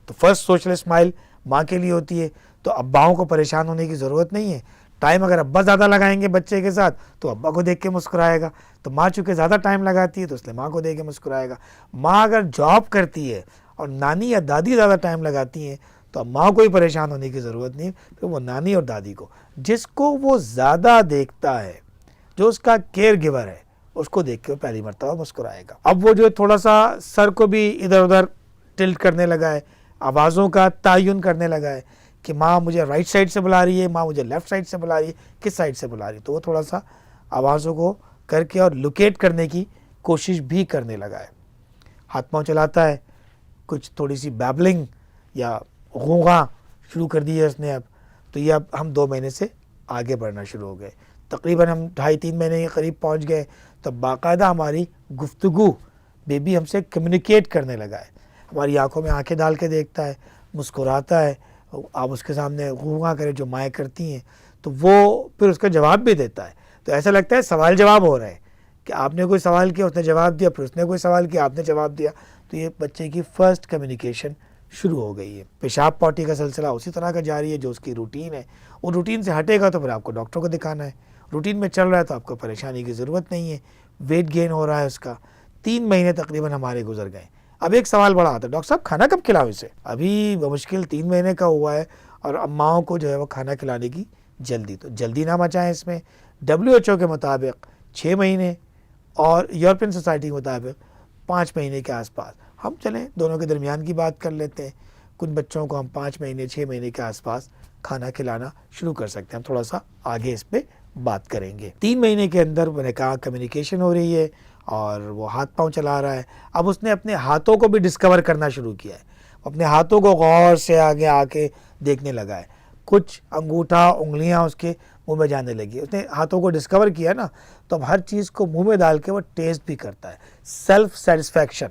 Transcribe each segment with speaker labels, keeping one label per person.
Speaker 1: तो first social smile माँ के लिए होती है। तो अब्बाओं को परेशान होने की ज़रूरत नहीं है। टाइम अगर अब्बा ज़्यादा लगाएंगे बच्चे के साथ तो अब्बा को देख के मुस्कुराएगा, तो माँ चूँकि ज़्यादा टाइम लगाती है तो इसलिए माँ को देख के मुस्कुराएगा। माँ अगर जॉब करती है और नानी या दादी ज़्यादा टाइम लगाती हैं तो अब माँ को ही परेशान होने की ज़रूरत नहीं, तो वो नानी और दादी को, जिसको वो ज़्यादा देखता है, जो उसका केयर गिवर है, उसको देख के वो पहली मरतबा मुस्कुराएगा। अब वो जो थोड़ा सा सर को भी इधर उधर टिल्ट करने लगा है, आवाज़ों का तयन करने लगा है कि माँ मुझे राइट साइड से बुला रही है, माँ मुझे लेफ़्ट साइड से बुला रही है, किस साइड से बुला रही है, तो वो थोड़ा सा आवाज़ों को करके और लोकेट करने की कोशिश भी करने लगा है। हाथ पाँव चलाता है, कुछ थोड़ी सी बैबलिंग या गूंगा शुरू कर दी है उसने अब। तो ये अब हम 2 महीने से आगे बढ़ना शुरू हो गए, तकरीबन हम 2.5-3 महीने के करीब पहुंच गए। तो बाकायदा हमारी गुफ्तगू बेबी हमसे कम्युनिकेट करने लगा है, हमारी आंखों में आंखें डाल के देखता है, मुस्कुराता है। आप उसके सामने गूंगा करें जो माएँ करती हैं तो वो फिर उसका जवाब भी देता है। तो ऐसा लगता है सवाल जवाब हो रहा है कि आपने कोई सवाल किया उसने जवाब दिया, फिर उसने कोई सवाल किया आपने जवाब दिया। तो ये बच्चे की फ़र्स्ट कम्युनिकेशन शुरू हो गई है। पेशाब पॉटी का सिलसिला उसी तरह का जारी है, जो उसकी रूटीन है। वो रूटीन से हटेगा तो फिर आपको डॉक्टर को दिखाना है। रूटीन में चल रहा है तो आपको परेशानी की ज़रूरत नहीं है। वेट गेन हो रहा है उसका, 3 महीने तकरीबन हमारे गुजर गए। अब एक सवाल बड़ा आता है, डॉक्टर साहब खाना कब खिलाऊं इसे? अभी मुश्किल 3 महीने का हुआ है और अम्माओं को जो है वो खाना खिलाने की जल्दी, तो जल्दी ना मचाएं इसमें। WHO के मुताबिक 6 महीने और यूरोपियन सोसाइटी के मुताबिक 5 महीने के आसपास। हम चलें दोनों के दरमियान की बात कर लेते हैं। कुछ बच्चों को हम 5 महीने 6 महीने के आसपास खाना खिलाना शुरू कर सकते हैं। हम थोड़ा सा आगे इस पर बात करेंगे। 3 महीने के अंदर मैंने कहा कम्युनिकेशन हो रही है और वो हाथ पाँव चला रहा है। अब उसने अपने हाथों को भी डिस्कवर करना शुरू किया है, अपने हाथों को गौर से आगे आके देखने लगा है। कुछ अंगूठा उंगलियां उसके मुंह में जाने लगी, उसने हाथों को डिस्कवर किया ना, तो अब हर चीज़ को मुंह में डाल के वो टेस्ट भी करता है। सेल्फ सेटिस्फैक्शन,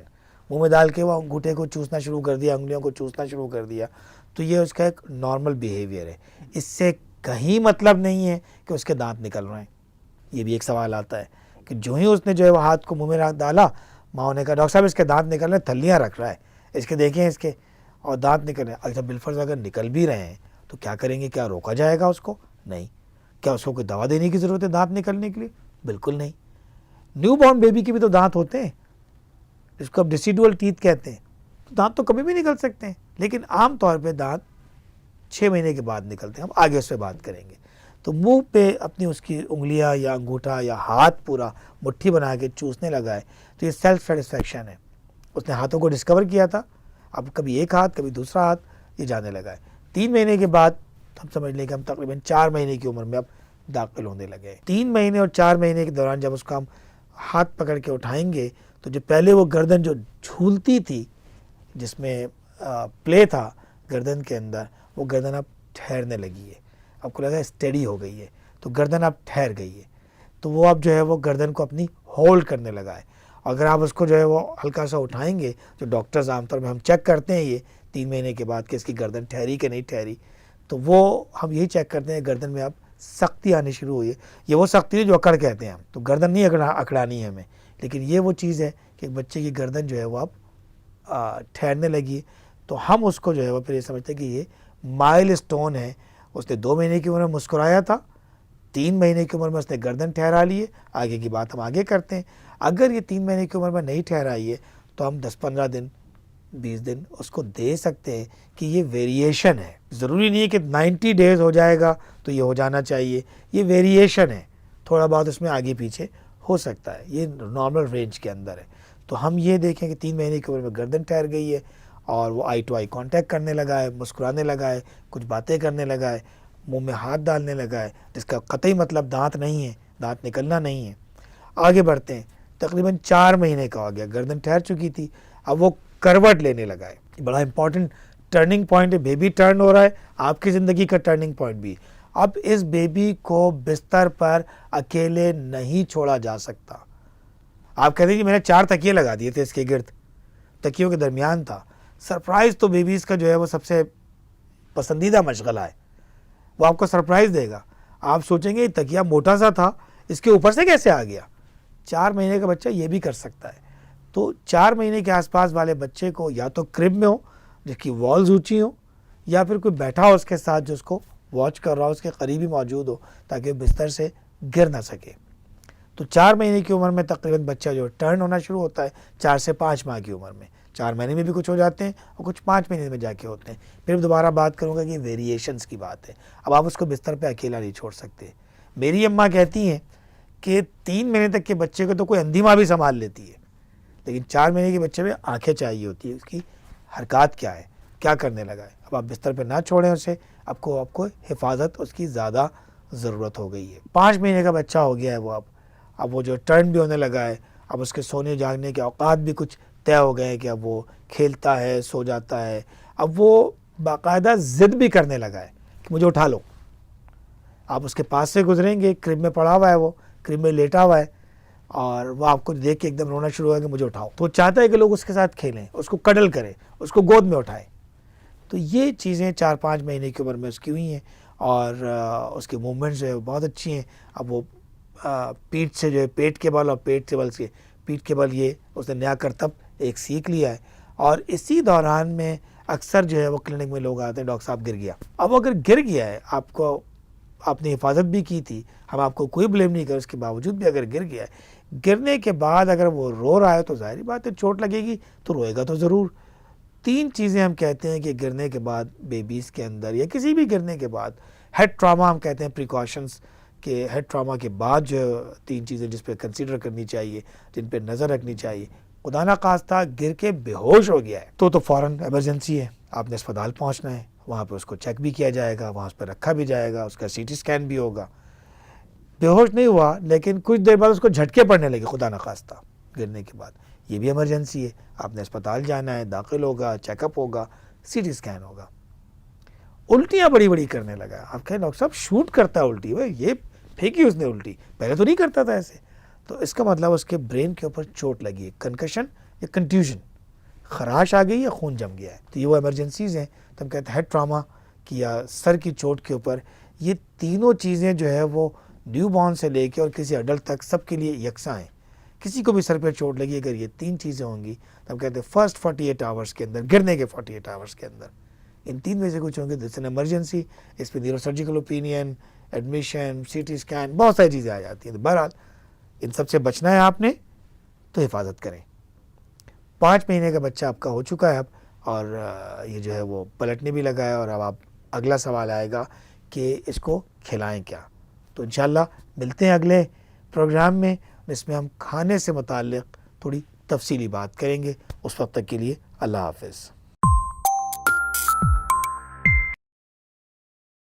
Speaker 1: मुंह में डाल के वो अंगूठे को चूसना शुरू कर दिया, उंगलियों को चूसना शुरू कर दिया। तो ये उसका एक नॉर्मल बिहेवियर है। इससे कहीं मतलब नहीं है कि उसके दांत निकल रहे हैं। ये भी एक सवाल आता है कि जो ही उसने जो है वो हाथ को मुंह में डाला, माँ ने कहा डॉक्टर साहब इसके दांत निकल रहे हैं, थल्लियाँ रख रहा है, इसके देखें इसके, और दांत निकल रहे हैं। अच्छा बिलफर्ज अगर निकल भी रहे हैं तो क्या करेंगे? क्या रोका जाएगा उसको? नहीं। क्या उसको कोई दवा देने की ज़रूरत है दांत निकलने के लिए? बिल्कुल नहीं। न्यू बॉर्न बेबी के भी तो दांत होते हैं, इसको अब डिसिडुअल टीथ कहते हैं। तो दांत तो कभी भी निकल सकते हैं, लेकिन आम तौर पे दांत 6 महीने के बाद निकलते हैं। हम आगे उस पर बात करेंगे। तो मुंह पे अपनी उसकी उंगलियां या अंगूठा या हाथ पूरा मुट्ठी बना के चूसने लगा है, तो ये सेल्फ सेटिस्फैक्शन है। उसने हाथों को डिस्कवर किया था, अब कभी एक हाथ कभी दूसरा हाथ, ये जाने लगा है। 3 महीने के बाद हम समझ लें कि हम तकरीबन 4 महीने की उम्र में अब दाखिल होने लगे। 3 महीने और 4 महीने के दौरान जब उसका हम हाथ पकड़ के उठाएंगे तो जो पहले वो गर्दन जो झूलती थी, जिसमें प्ले था गर्दन के अंदर, वो गर्दन अब ठहरने लगी है। आपको लगा स्टेडी हो गई है, तो गर्दन अब ठहर गई है। तो वो अब जो है वो गर्दन को अपनी होल्ड करने लगा है। अगर आप उसको जो है वो हल्का सा उठाएंगे, जो डॉक्टर्स आमतौर में हम चेक करते हैं ये 3 महीने के बाद कि इसकी गर्दन ठहरी कि नहीं ठहरी, तो वो हम यही चेक करते हैं गर्दन में अब सख्ती आनी शुरू हुई है। ये वो सख्ती है जो अकड़ कहते हैं हम, तो गर्दन नहीं अकड़ानी है हमें, लेकिन ये वो चीज़ है कि बच्चे की गर्दन जो है वो अब ठहरने लगी। तो हम उसको जो है वो फिर ये समझते हैं कि ये माइलस्टोन है। उसने 2 महीने की उम्र में मुस्कुराया था, 3 महीने की उम्र में उसने गर्दन ठहरा ली है। आगे की बात हम आगे करते हैं। अगर ये 3 महीने की उम्र में नहीं ठहराई है तो हम 10-15 दिन 20 दिन उसको दे सकते हैं कि ये वेरिएशन है। ज़रूरी नहीं है कि 90 डेज़ हो जाएगा तो ये हो जाना चाहिए, ये वेरिएशन है, थोड़ा बहुत उसमें आगे पीछे हो सकता है, ये नॉर्मल रेंज के अंदर है। तो हम ये देखें कि 3 महीने की उम्र में गर्दन ठहर गई है और वो आई टू आई कांटेक्ट करने लगा है, मुस्कुराने लगा है, कुछ बातें करने लगा है, मुंह में हाथ डालने लगा है, जिसका कतई मतलब दांत नहीं है, दांत निकलना नहीं है। आगे बढ़ते हैं, तकरीबन 4 महीने का हो गया, गर्दन ठहर चुकी थी, अब वो करवट लेने लगा है। बड़ा इंपॉर्टेंट टर्निंग पॉइंट है, बेबी टर्न हो रहा है, आपकी ज़िंदगी का टर्निंग पॉइंट भी। अब इस बेबी को बिस्तर पर अकेले नहीं छोड़ा जा सकता। आप कहते हैं कि मैंने 4 तकिए लगा दिए थे इसके गिर्द, तकियों के दरमियान था। सरप्राइज़ तो बेबीज़ का जो है वो सबसे पसंदीदा मशगला है, वो आपको सरप्राइज़ देगा। आप सोचेंगे तकिया मोटा सा था, इसके ऊपर से कैसे आ गया? 4 महीने का बच्चा ये भी कर सकता है। तो 4 महीने के आसपास वाले बच्चे को या तो क्रिब में हो जिसकी वॉल्स ऊंची हो, या फिर कोई बैठा हो उसके साथ जो उसको वॉच कर रहा हो, उसके करीब ही मौजूद हो, ताकि वो बिस्तर से गिर ना सके। तो 4 महीने की उम्र में तकरीबन बच्चा जो टर्न होना शुरू होता है, 4 से 5 माह की उम्र में। 4 महीने में भी कुछ हो जाते हैं और कुछ 5 महीने में जाके होते हैं। फिर दोबारा बात करूँगा कि वेरिएशंस की बात है। अब आप उसको बिस्तर पे अकेला नहीं छोड़ सकते। मेरी अम्मा कहती हैं कि 3 महीने तक के बच्चे को तो कोई अंधी माँ भी संभाल लेती है, लेकिन 4 महीने के बच्चे में आंखें चाहिए होती है, उसकी हरकत क्या है, क्या करने लगा है। अब आप बिस्तर पे ना छोड़ें उसे, आपको हिफाजत उसकी ज़्यादा ज़रूरत हो गई है। 5 महीने का बच्चा हो गया है वो, अब वो जो टर्न भी होने लगा है, अब उसके सोने जागने के औकात भी कुछ तय हो गए हैं कि अब वो खेलता है, सो जाता है। अब वो बाकायदा ज़िद भी करने लगा है कि मुझे उठा लो। आप उसके पास से गुजरेंगे, क्रिब में पड़ा हुआ है, वो क्रिब में लेटा हुआ है, और वो आपको देख के एकदम रोना शुरू होगा कि मुझे उठाओ। तो चाहता है कि लोग उसके साथ खेलें, उसको कडल करें, उसको गोद में उठाएं। तो ये चीज़ें 4-5 महीने की उम्र में उसकी हुई हैं, और उसके मूवमेंट्स जो है बहुत अच्छी हैं। अब वो पीठ से जो है पेट के बल और पेट के बल से पीठ के बल, ये उसने नया करतब एक सीख लिया है। और इसी दौरान में अक्सर जो है वो क्लिनिक में लोग आते हैं, डॉक्टर साहब गिर गया। अब अगर गिर गया है, आपने हिफाजत भी की थी, हम आपको कोई ब्लेम नहीं कर, उसके बावजूद भी अगर गिर गया है, गिरने के बाद अगर वो रो रहा है तो जाहिर बात है चोट लगेगी, तो रोएगा तो ज़रूर। 3 चीज़ें हम कहते हैं कि गिरने के बाद बेबीज़ के अंदर या किसी भी गिरने के बाद, हेड ट्रामा हम कहते हैं प्रिकॉशंस के, हेड ट्रामा के बाद जो 3 चीज़ें जिस पे कंसीडर करनी चाहिए, जिन पे नज़र रखनी चाहिए। खुदा ना खास्ता गिर के बेहोश हो गया है तो फ़ौरन इमरजेंसी है, आपने अस्पताल पहुंचना है, वहाँ पे उसको चेक भी किया जाएगा, वहाँ उस पर रखा भी जाएगा, उसका सीटी स्कैन भी होगा। बेहोश नहीं हुआ लेकिन कुछ देर बाद उसको झटके पड़ने लगे खुदा न खास्ता गिरने के बाद, ये भी इमरजेंसी है, आपने अस्पताल जाना है, दाखिल होगा, चेकअप होगा, सीटी स्कैन होगा। उल्टियाँ बड़ी बड़ी करने लगा, आप कहें डॉक्टर साहब शूट करता है उल्टी, भाई ये फेंकी उसने उल्टी, पहले तो नहीं करता था ऐसे। तो इसका मतलब उसके ब्रेन के ऊपर चोट लगी है, कंकशन या कंट्यूजन, खराश आ गई या खून जम गया है। तो ये वो इमरजेंसीज़ हैं। तो हम कहते हैं हेड ट्रामा की या सर की चोट के ऊपर ये तीनों चीज़ें जो है वो न्यूबॉर्न से लेके और किसी अडल्ट तक सबके लिए यकसा हैं। किसी को भी सर पर चोट लगी, अगर ये 3 चीज़ें होंगी तो हम कहते हैं फर्स्ट 48 आवर्स के अंदर, गिरने के 48 आवर्स के अंदर इन 3 में से कुछ होंगे, दिस एन इमरजेंसी। इस पर neurosurgical opinion, admission, CT scan, बहुत सारी चीज़ें आ जाती हैं। तो बहरहाल इन सब से बचना है आपने, तो हिफाजत करें। 5 महीने का बच्चा आपका हो चुका है अब, और ये जो है वो पलटने भी लगा है, और अब आप अगला सवाल आएगा कि इसको खिलाएं क्या। तो इंशाल्लाह मिलते हैं अगले प्रोग्राम में, जिसमें हम खाने से मुताल्लिक़ थोड़ी तफसीली बात करेंगे। उस वक्त तक के लिए अल्लाह हाफ़िज़।